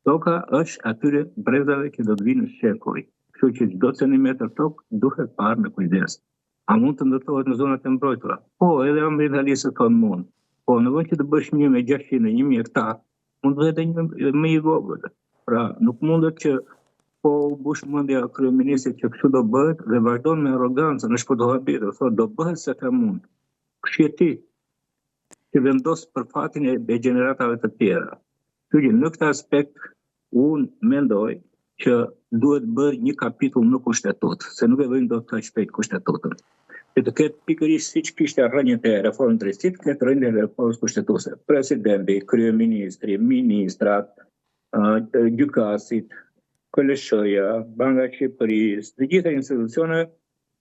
Toka është atyre brezave që do të vinë në shekuj. Kështu që çdo centimetër tokë duhet parë me kujdes. A mund të ndërtohet në zonat e mbrojtura? Po, edhe ambientalistët thonë mund. Po, në vend që të bësh 1 me 600 e 1 me 1000, mund të edhe një më i vogël. Pra, nuk mundet që po bush mendja kryeministit që kështu do bëhet dhe vazhdon me arrogancë, në shpo do habitë, thotë do bëhet se ka mund. Kështu ti që vendos për fatin e gjeneratave të tjera. Në këtë aspekt, unë mendoj që duhet bërë një kapitull në kushtetut, se nuk e vëjmë do të shpejt kushtetutën. Që të ketë pikërisht siç kishte rrënjët e reformën drejtësisë, ketë rrënjët e reformës kushtetuese. Presidenti, kryeministri, ministrat, gjykasit, KLSH-ja, Banka e Shqipërisë, të gjitha institucionet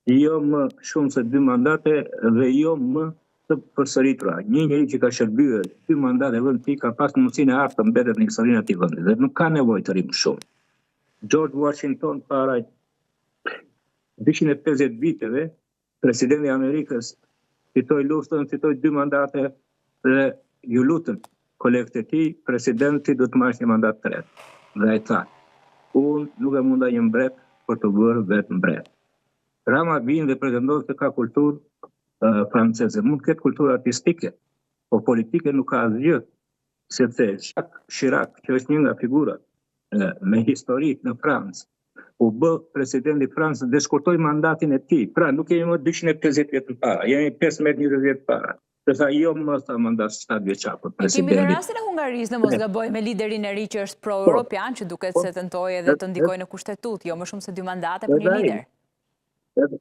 jo më shumë se 2 mandate dhe jo më të përsëritura. Një njeri që ka shërbyer 2 mandate vend ti ka pas mundësinë e artë të mbetet në historinë e atij vendi dhe nuk ka nevojë të rrim shumë. George Washington para 250 viteve, presidenti i Amerikës fitoi luftën, fitoi 2 mandate dhe ju lutem kolegët e tij, presidenti do të marrë një mandat të tretë. Dhe ai tha, unë nuk e munda një mbret për të bërë vetë mbret. Rama vjen dhe pretendon se ka kulturë franceze. Mund të ketë kulturë artistike, po politike nuk ka asgjë, sepse Jacques Chirac, që është një nga figurat me histori në Francë, u bë presidenti i Francës dhe shkurtoi mandatin e tij. Pra nuk jemi më 250 vjet përpara, jemi 15 vjet përpara. Përsa jo më sa mandat 7 vjeçar për presidentin. Kemi në rastin e Hungarisë, në mos gaboj, me liderin e ri që është pro-europian, që duket se tentoi edhe të ndikojë në kushtetut, jo më shumë se 2 mandate për një lider.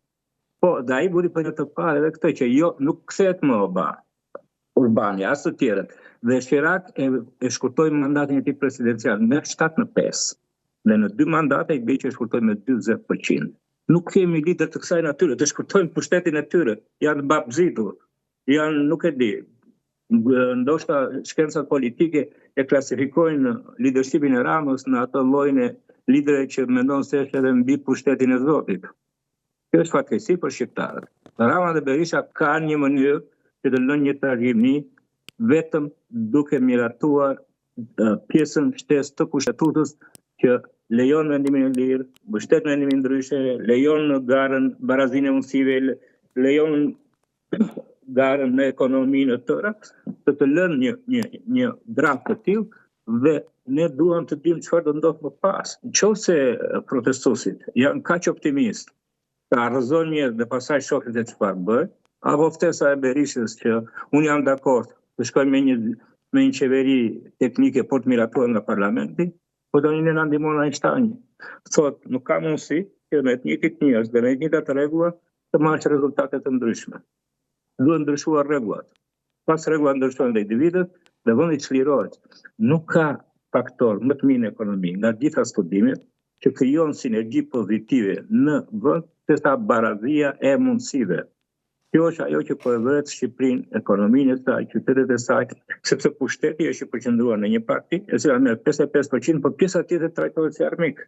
Po, dhe ai buri për të parë edhe këtë që jo nuk kthehet më Urbani, as të tjerët. Dhe Chirac e shkurtoi mandatin e tij presidencial nga 7 në 5. Dhe në 2 mandate i bëj që e shkurtoi me 40%. Nuk kemi lider të kësaj natyre, të shkurtojnë pushtetin e tyre, janë babzitur, janë nuk e di. Ndoshta shkencat politike e klasifikojnë leadershipin e Ramës në atë llojin e liderëve që mendon se është edhe mbi pushtetin e Zotit. Kjo është fatkeqësi për shqiptarët. Rama dhe Berisha kanë një mënyrë që të lënë një tragjedini vetëm duke miratuar pjesën shtesë të kushtetutës që lejon mendimin e lirë, mbështet mendimin ndryshe, lejon garën, barazinë e mundësive, lejon garën në ekonominë të tëra, të lënë një drap të tillë dhe ne duam të dimë çfarë do ndodh më pas. Nëse protestuesit janë kaq optimistë, ta arrëzojnë mirë dhe pastaj shohin se çfarë bëj, apo ftesa e Berishës që unë jam dakord të shkojmë me një qeveri teknike por të miratuar nga parlamenti, po do një në ndihmon Einstein. Thot, nuk ka mundësi që me të njëjtit njerëz dhe me të njëjtat rregulla të marrësh rezultate të ndryshme. Duhet ndryshuar rregullat. Pas rregullat ndryshojnë dhe individët dhe vendi çlirohet. Nuk ka faktor më të mirë në ekonomi nga gjitha studimet që krijon sinergji pozitive në vend sesa barazia e mundësive. Kjo është ajo që po e vëret Shqipërinë, ekonominë e saj, qytetet e saj, sepse pushteti është i përqendruar në një parti, e cila merr 55%, por pjesa tjetër trajtohet si armik.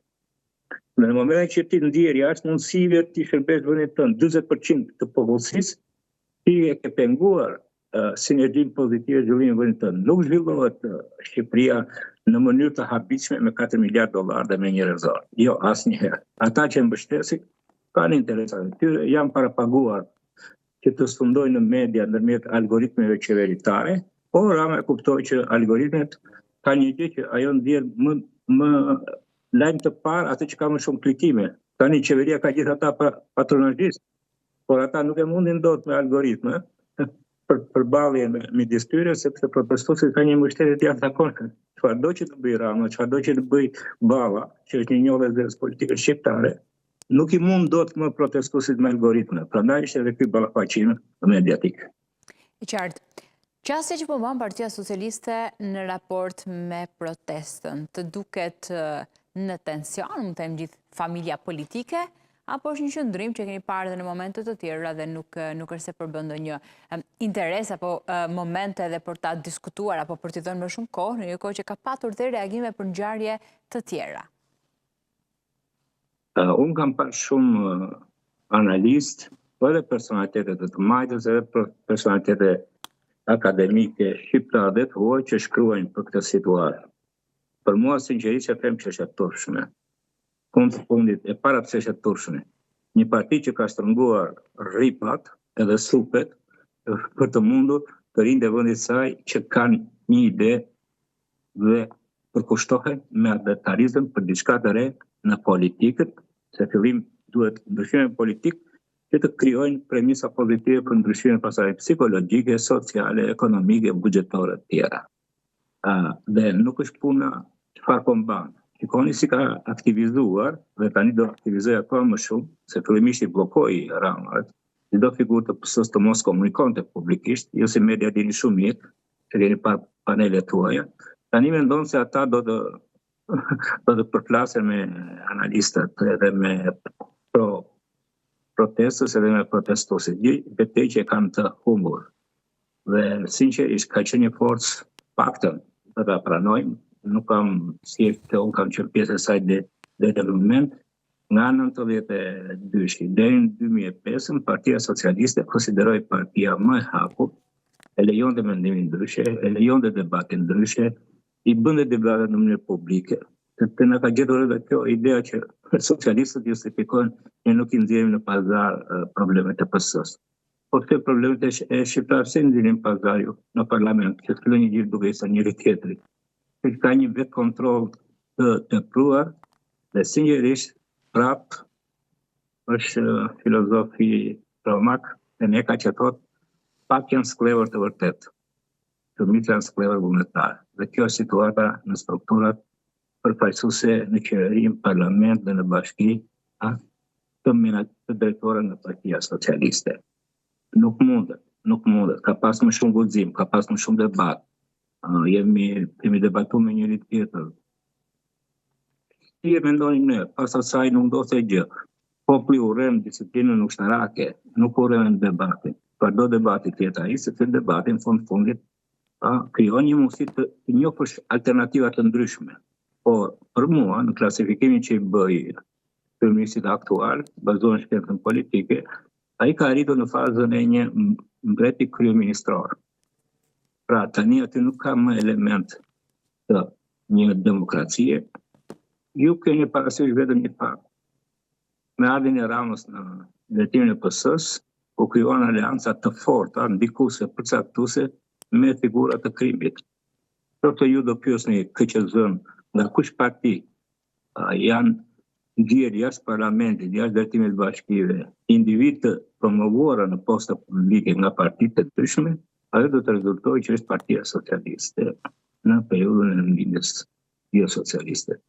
Në momentin që ti ndier jashtë mundësive ti shërbesh vendit tënd 40% të popullsisë, ti e ke penguar sinergjinë pozitive zhvillimit vendit tënd. Nuk zhvillohet Shqipëria në mënyrë të habitshme me $4 miliardë dhe me një rezervë. Jo, asnjëherë. Ata që mbështesin kanë interesat e tyre, janë parapaguar që të sfundojnë në media ndërmjet algoritmeve qeveritare, por Rama e kuptoi që algoritmet ka një gjë që ajo ndjen më lajm të parë atë që ka më shumë klikime. Tani qeveria ka gjithë ata patronazhist, por ata nuk e mundin dot me algoritme për përballje midis tyre, sepse protestuesit kanë një mbështetje të jashtëzakonshme. Çfarëdo që të bëj Rama, çfarëdo që të bëj Balla, që është një njohës politike shqiptare, nuk i mund dot më protestuesit me algoritme. Prandaj është edhe ky ballafaqim mediatik. I qartë. Çështja që po bën Partia Socialiste në raport me protestën, të duket në tension, mund të them gjithë familja politike, apo është një qëndrim që keni parë dhe në momente të tjera dhe nuk është se përbën ndonjë interes apo momente edhe për ta diskutuar apo për t'i dhënë më shumë kohë, në një kohë që ka patur dhe reagime për ngjarje të tjera? Unë kam parë shumë analist, edhe personalitetet të majtës, edhe personalitetet akademike shqiptare dhe të huaj që shkruajnë për këtë situatë. për mua sinqerisht që them që është e turshme. Kund të fundit e para pse është e turshme. Një parti që ka shtrënguar rripat edhe supet për të mundur të rinë e vendit saj që kanë një ide dhe përkushtohen me adetarizëm për diçka të re në politikët, se fillim duhet ndryshime politik që të krijojnë premisa pozitive për ndryshime pasaj psikologjike, sociale, ekonomike, buxhetore të tjera. Dhe nuk është puna çfarë po mban. Shikoni si ka aktivizuar dhe tani do aktivizoj akoma më shumë, se fillimisht i bllokoi Ramat, çdo figurë të PS-s të mos komunikonte publikisht, jo si media dini shumë mirë, që keni pa panelet tuaja. Tani mendon se ata do të përflasen me analistët edhe me protestës edhe me protestuesit. Betej që kanë të humbur. Dhe sinqerisht ka qenë një forcë paktën të ta pranojmë. Nuk kam unë kam qenë pjesë e saj deri në moment. Nga 92 deri në 2005 Partia Socialiste konsideroi partia më e hapur, e lejonte mendimin ndryshe, e lejonte debatin ndryshe, i bënte debate në mënyrë publike. Të na ka gjetur edhe kjo idea që socialistët justifikojnë ne nuk i nxjerrim në pazar problemet e PS-s. Po këto problemet e shqiptarëve se nxjerrin pazar ju në parlament, që fillon një gjë duke i thënë njëri tjetrit. Ka një vetë kontroll të tepruar dhe sinqerisht prap është filozofi Romak e ne ka që thot pak janë sklever të vërtet, shumica janë sklever vullnetar. Dhe kjo është situata në strukturat përfaqësuese në qeveri, në parlament dhe në bashki të drejtuara nga Partia Socialiste. Nuk mundet. Ka pas më shumë guxim, ka pas më shumë debat. Kemi debatuar me njëri tjetër. Si e mendoni ne, pas asaj nuk ndodhte gjë. Populli urren disiplinën ushtarake, nuk urren debatin. Çdo debati tjetër ai, sepse debati në fundit krijon një mundësi të njohësh alternativa të ndryshme. Por për mua, në klasifikimin që i bëi kryeministit aktual, bazuar në shkencën politike, ai ka arritur në fazën e një mbreti kryeministror. Pra, tani aty nuk ka më element të një demokracie. Ju keni parasysh vetëm një fakt. Me ardhin e Ramës në drejtimin e PS-s, u krijuan aleanca të forta, ndikuese, përcaktuese me figura të krimit. Të ju do pyesni KQZ-n nga kush parti janë nxjerrë jashtë parlamentit, jashtë drejtimit të bashkive, individ të promovuara në posta publike nga partitë të ndryshme, ajo do të rezultojë që është Partia Socialiste në periudhën e lindjes jo socialiste.